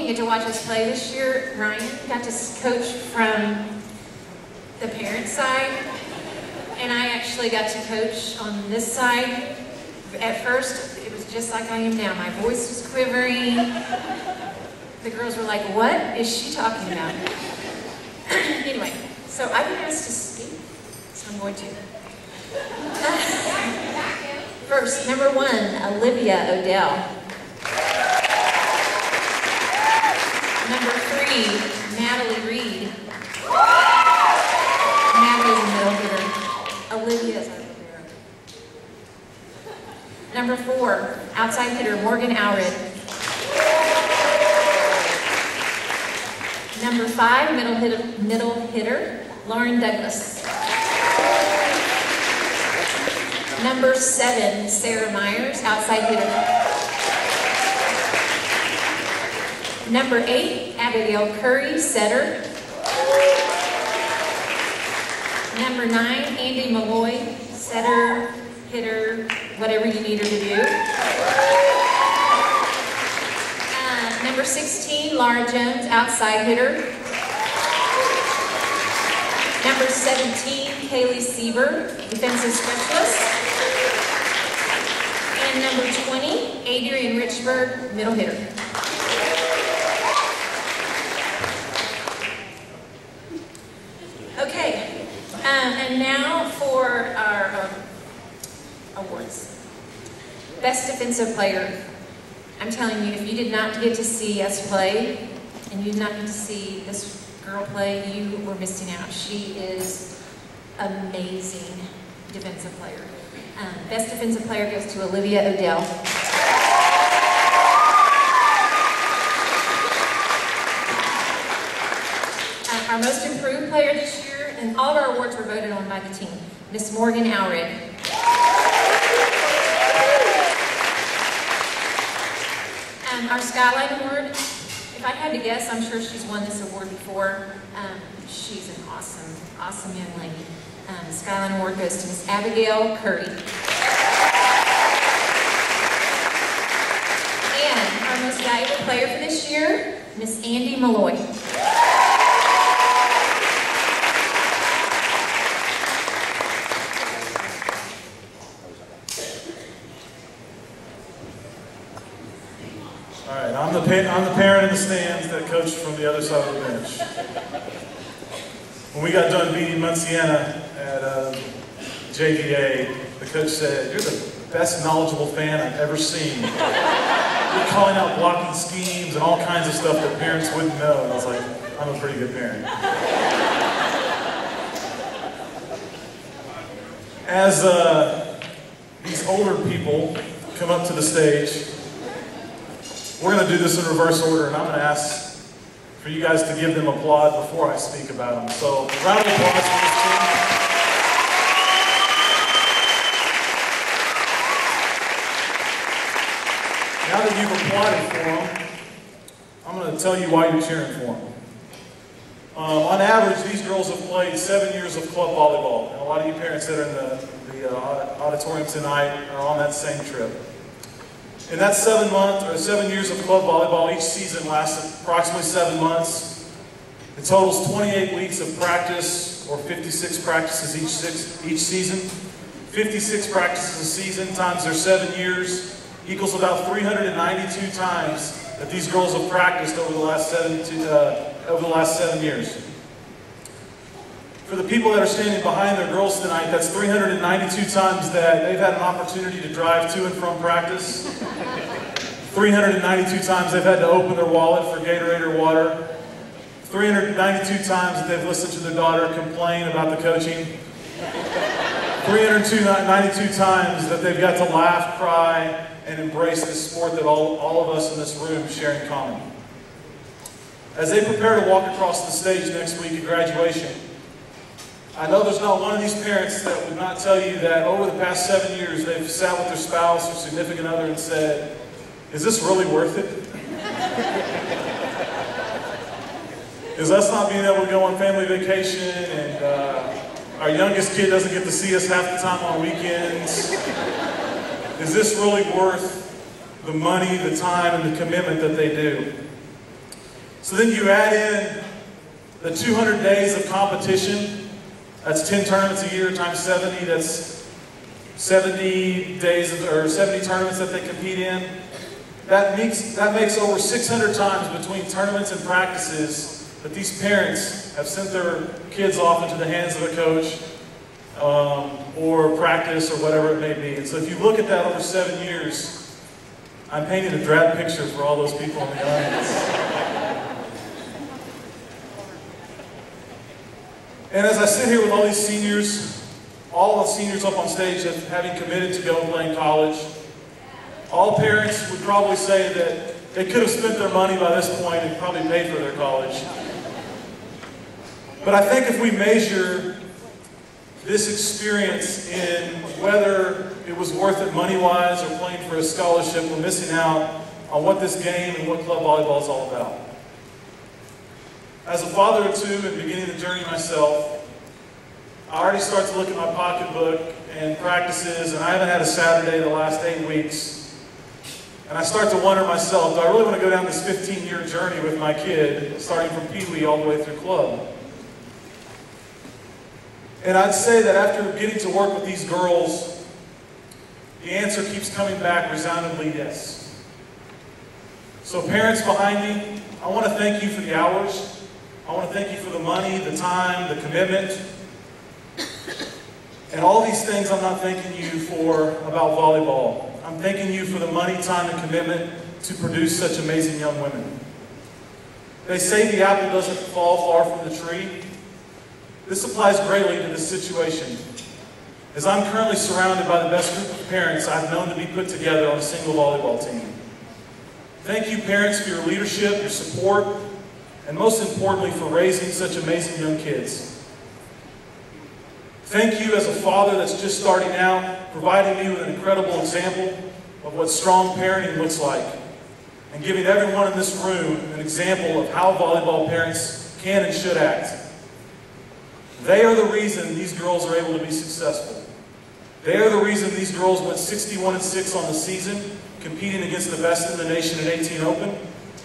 didn't get to watch us play this year. Ryan got to coach from the parent side, and I actually got to coach on this side. At first, it was just like I am now. My voice was quivering. The girls were like, what is she talking about? Anyway, so I've been asked to speak, so I'm going to. First, number 1, Olivia Odell. Number 3, Natalie Reed. Natalie's a middle hitter. Olivia's our hitter. Number 4, outside hitter, Morgan Alred. Number 5, middle hitter, Lauren Douglas. Number 7, Sarah Myers, outside hitter. Number 8, Abigail Curry, setter. Number 9, Andy Malloy, setter, hitter, whatever you need her to do. Number 16, Laura Jones, outside hitter. Number 17, Kaylee Sieber, defensive specialist. And number 20, Adrian Richburg, middle hitter. Okay, and now for our awards. Best defensive player. I'm telling you, if you did not get to see us play, and you did not get to see this girl play, you were missing out. She is amazing defensive player. Best defensive player goes to Olivia Odell. Our most improved player this year, and all of our awards were voted on by the team, Miss Morgan Alred. Our Skyline Award, if I had to guess, I'm sure she's won this award before. She's an awesome young lady. The Skyline Award goes to Miss Abigail Curry. And our most valuable player for this year, Miss Andy Malloy. I'm the parent in the stands that coached from the other side of the bench. When we got done beating Munciana at JVA, the coach said, "You're the best knowledgeable fan I've ever seen. You're calling out blocking schemes and all kinds of stuff that parents wouldn't know." And I was like, I'm a pretty good parent. As these older people come up to the stage, we're going to do this in reverse order, and I'm going to ask for you guys to give them applaud before I speak about them. So, round of applause for this team. Now that you've applauded for them, I'm going to tell you why you're cheering for them. On average, these girls have played 7 years of club volleyball, and a lot of you parents that are in the auditorium tonight are on that same trip. In that 7 years of club volleyball, each season lasts approximately 7 months. It totals 28 weeks of practice, or 56 practices each season. 56 practices a season times their 7 years equals about 392 times that these girls have practiced over the last 7 years. For the people that are standing behind their girls tonight, that's 392 times that they've had an opportunity to drive to and from practice. 392 times they've had to open their wallet for Gatorade or water. 392 times that they've listened to their daughter complain about the coaching. 392 times that they've got to laugh, cry, and embrace this sport that all of us in this room share in common. As they prepare to walk across the stage next week at graduation, I know there's not one of these parents that would not tell you that over the past 7 years they've sat with their spouse or significant other and said, "Is this really worth it? Is us not being able to go on family vacation and our youngest kid doesn't get to see us half the time on weekends? Is this really worth the money, the time, and the commitment that they do?" So then you add in the 200 days of competition. That's 10 tournaments a year times 70. That's 70 days or 70 tournaments that they compete in. That makes over 600 times between tournaments and practices that these parents have sent their kids off into the hands of a coach or practice or whatever it may be. And so if you look at that over 7 years, I'm painting a drab picture for all those people in the audience. And as I sit here with all these seniors, all the seniors up on stage having committed to go and play in college, all parents would probably say that they could have spent their money by this point and probably paid for their college. But I think if we measure this experience in whether it was worth it money-wise or playing for a scholarship, we're missing out on what this game and what club volleyball is all about. As a father of two and beginning the journey myself, I already start to look at my pocketbook and practices, and I haven't had a Saturday the last 8 weeks. And I start to wonder myself, do I really want to go down this 15-year journey with my kid, starting from Pee-wee all the way through club? And I'd say that after getting to work with these girls, the answer keeps coming back resoundingly yes. So parents behind me, I want to thank you for the hours. I want to thank you for the money, the time, the commitment. And all these things I'm not thanking you for about volleyball. I'm thanking you for the money, time, and commitment to produce such amazing young women. They say the apple doesn't fall far from the tree. This applies greatly to this situation, as I'm currently surrounded by the best group of parents I've known to be put together on a single volleyball team. Thank you, parents, for your leadership, your support, and most importantly, for raising such amazing young kids. Thank you as a father that's just starting out, providing me with an incredible example of what strong parenting looks like, and giving everyone in this room an example of how volleyball parents can and should act. They are the reason these girls are able to be successful. They are the reason these girls went 61-6 on the season, competing against the best in the nation at 18 Open.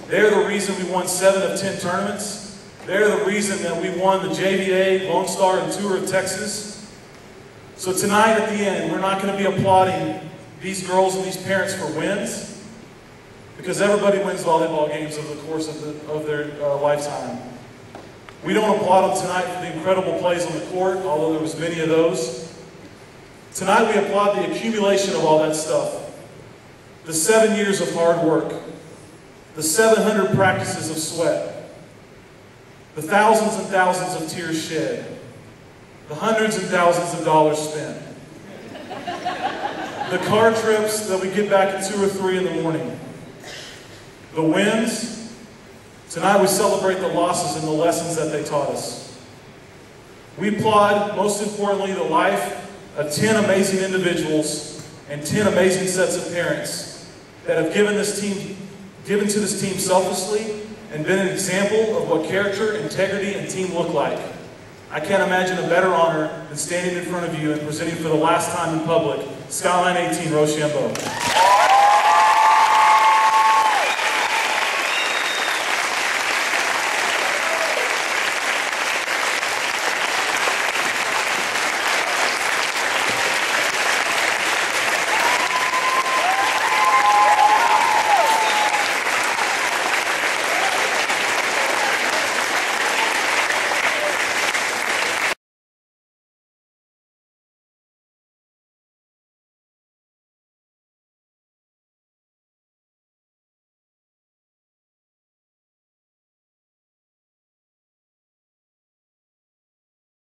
They are the reason we won 7 of 10 tournaments. They are the reason that we won the JVA, Lone Star, and Tour of Texas. So tonight at the end, we're not going to be applauding these girls and these parents for wins, because everybody wins volleyball games over the course of their lifetime. We don't applaud them tonight for the incredible plays on the court, although there was many of those. Tonight we applaud the accumulation of all that stuff. The 7 years of hard work. The 700 practices of sweat. The thousands and thousands of tears shed. The hundreds and thousands of dollars spent. The car trips that we get back at 2 or 3 in the morning. The wins. Tonight we celebrate the losses and the lessons that they taught us. We applaud, most importantly, the life of 10 amazing individuals and 10 amazing sets of parents that have given to this team selflessly and been an example of what character, integrity, and team look like. I can't imagine a better honor than standing in front of you and presenting for the last time in public, Skyline 18, Roshambo.